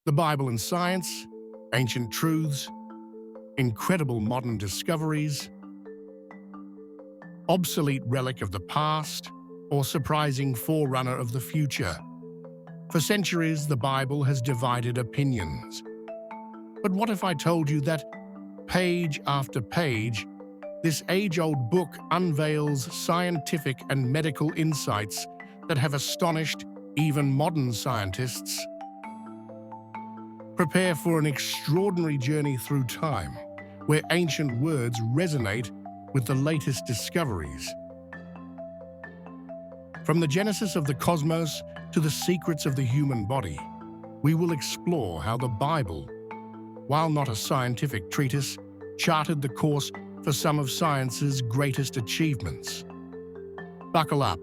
The Bible and science, ancient truths, incredible modern discoveries, obsolete relic of the past, or surprising forerunner of the future. For centuries, the Bible has divided opinions. But what if I told you that, page after page, this age-old book unveils scientific and medical insights that have astonished even modern scientists? Prepare for an extraordinary journey through time, where ancient words resonate with the latest discoveries. From the genesis of the cosmos to the secrets of the human body, we will explore how the Bible, while not a scientific treatise, charted the course for some of science's greatest achievements. Buckle up,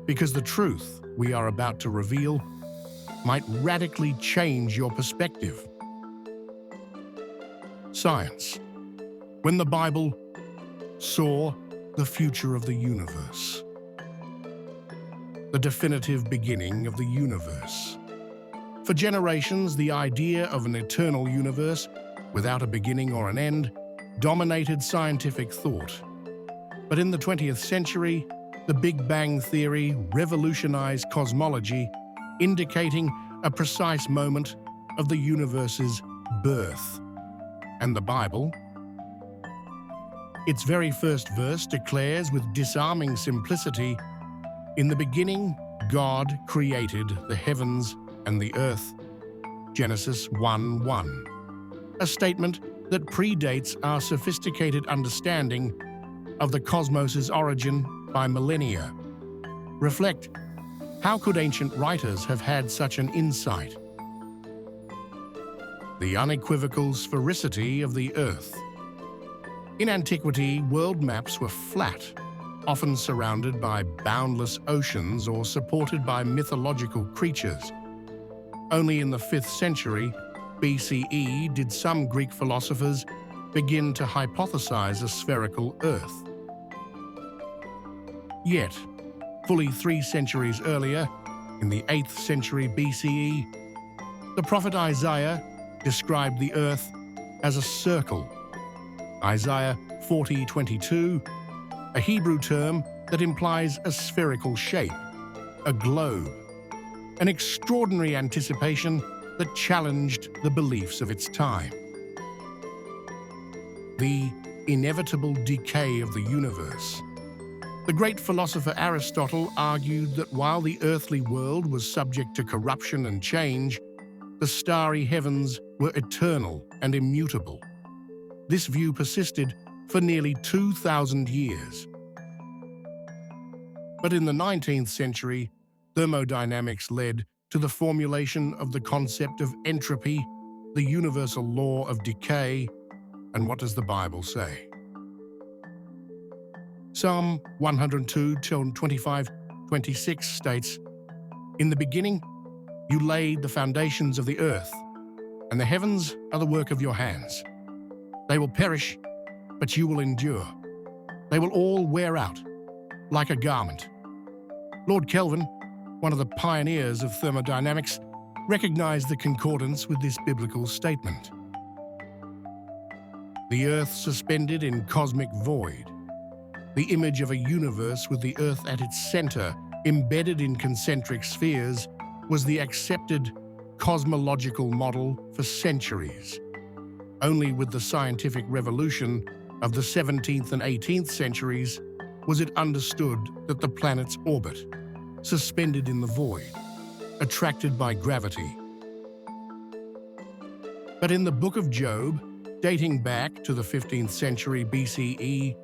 because the truth we are about to reveal might radically change your perspective. Science. When the Bible saw the future of the universe. The definitive beginning of the universe. For generations, the idea of an eternal universe without a beginning or an end dominated scientific thought. But in the 20th century, the Big Bang Theory revolutionized cosmology, indicating a precise moment of the universe's birth. And the Bible? Its very first verse declares with disarming simplicity, "In the beginning, God created the heavens and the earth." Genesis 1:1. A statement that predates our sophisticated understanding of the cosmos's origin by millennia. Reflect, how could ancient writers have had such an insight? The unequivocal sphericity of the Earth. In antiquity, world maps were flat, often surrounded by boundless oceans or supported by mythological creatures. Only in the 5th century BCE did some Greek philosophers begin to hypothesize a spherical Earth. Yet, fully 3 centuries earlier, in the 8th century BCE, the prophet Isaiah described the Earth as a circle. Isaiah 40:22, a Hebrew term that implies a spherical shape, a globe, an extraordinary anticipation that challenged the beliefs of its time. The inevitable decay of the universe. The great philosopher Aristotle argued that while the earthly world was subject to corruption and change, the starry heavens were eternal and immutable. This view persisted for nearly 2,000 years. But in the 19th century, thermodynamics led to the formulation of the concept of entropy, the universal law of decay. And what does the Bible say? Psalm 102:25-26 states, "In the beginning, you laid the foundations of the earth, and the heavens are the work of your hands. They will perish, but you will endure. They will all wear out, like a garment." Lord Kelvin, one of the pioneers of thermodynamics, recognized the concordance with this biblical statement. The earth suspended in cosmic void. The image of a universe with the earth at its center, embedded in concentric spheres, was the accepted cosmological model for centuries. Only with the scientific revolution of the 17th and 18th centuries was it understood that the planet's orbit, suspended in the void, attracted by gravity. But in the book of Job, dating back to the 15th century BCE,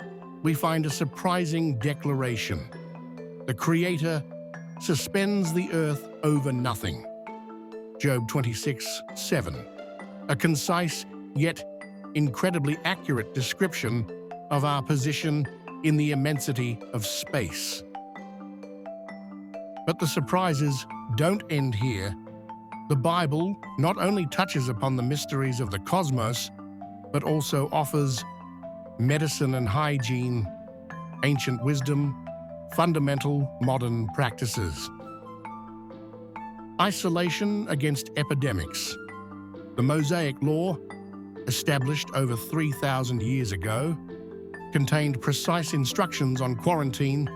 we find a surprising declaration. The Creator suspends the earth over nothing. Job 26:7, a concise yet incredibly accurate description of our position in the immensity of space. But the surprises don't end here. The Bible not only touches upon the mysteries of the cosmos, but also offers medicine and hygiene, ancient wisdom, fundamental modern practices. Isolation against epidemics. The Mosaic Law, established over 3,000 years ago, contained precise instructions on quarantine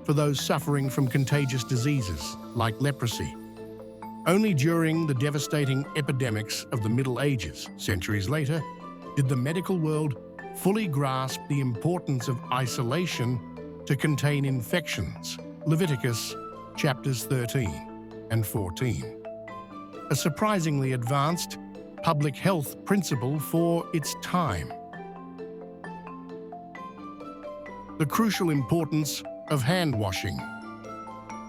for those suffering from contagious diseases like leprosy. Only during the devastating epidemics of the Middle Ages, centuries later, did the medical world fully grasp the importance of isolation to contain infections. Leviticus chapters 13 and 14. A surprisingly advanced public health principle for its time. The crucial importance of hand washing.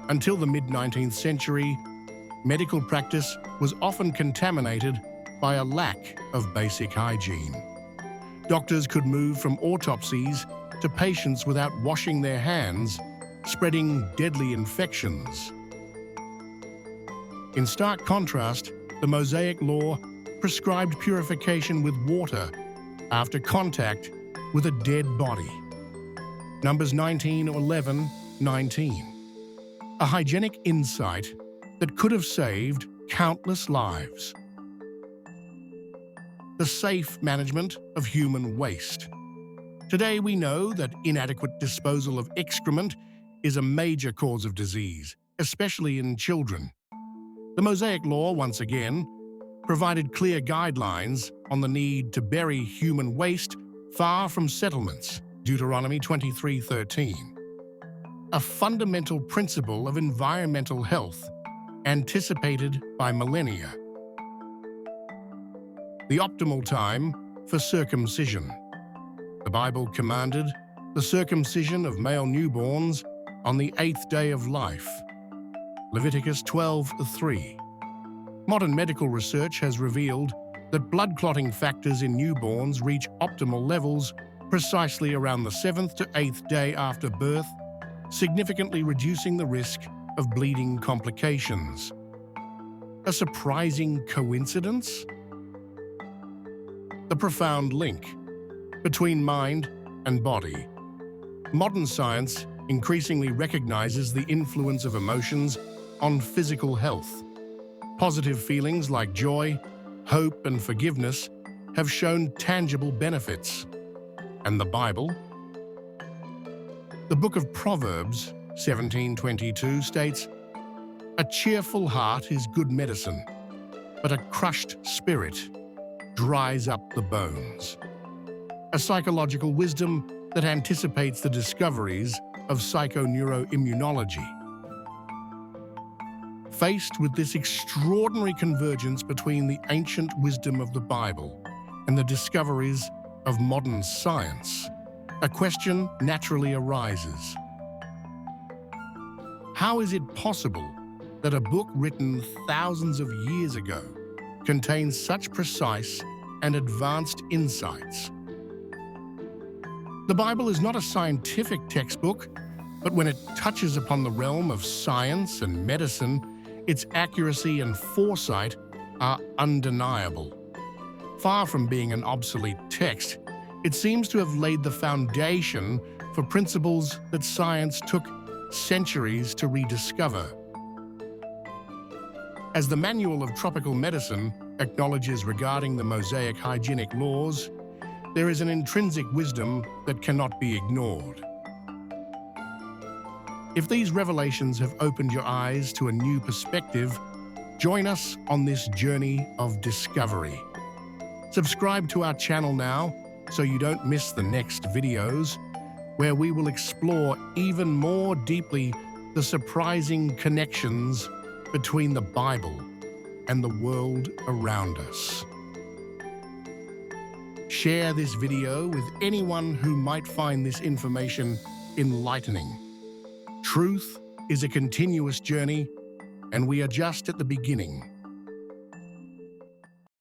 Until the mid-19th century, medical practice was often contaminated by a lack of basic hygiene. Doctors could move from autopsies to patients without washing their hands, spreading deadly infections. In stark contrast, the Mosaic Law prescribed purification with water after contact with a dead body. Numbers 19:11-19. A hygienic insight that could have saved countless lives. The safe management of human waste. Today we know that inadequate disposal of excrement is a major cause of disease, especially in children. The Mosaic Law, once again, provided clear guidelines on the need to bury human waste far from settlements, Deuteronomy 23:13. A fundamental principle of environmental health, anticipated by millennia. The optimal time for circumcision. The Bible commanded the circumcision of male newborns on the 8th day of life, Leviticus 12:3. Modern medical research has revealed that blood clotting factors in newborns reach optimal levels precisely around the 7th to 8th day after birth, significantly reducing the risk of bleeding complications. A surprising coincidence? The profound link between mind and body. Modern science increasingly recognizes the influence of emotions on physical health. Positive feelings like joy, hope, and forgiveness have shown tangible benefits. And the Bible? The book of Proverbs 17:22 states, "A cheerful heart is good medicine, but a crushed spirit dries up the bones." A psychological wisdom that anticipates the discoveries of psychoneuroimmunology. Faced with this extraordinary convergence between the ancient wisdom of the Bible and the discoveries of modern science, a question naturally arises. How is it possible that a book written thousands of years ago contains such precise and advanced insights? The Bible is not a scientific textbook, but when it touches upon the realm of science and medicine, its accuracy and foresight are undeniable. Far from being an obsolete text, it seems to have laid the foundation for principles that science took centuries to rediscover. As the Manual of Tropical Medicine acknowledges regarding the Mosaic hygienic laws, there is an intrinsic wisdom that cannot be ignored. If these revelations have opened your eyes to a new perspective, join us on this journey of discovery. Subscribe to our channel now so you don't miss the next videos, where we will explore even more deeply the surprising connections between the Bible and the world around us. Share this video with anyone who might find this information enlightening. Truth is a continuous journey, and we are just at the beginning.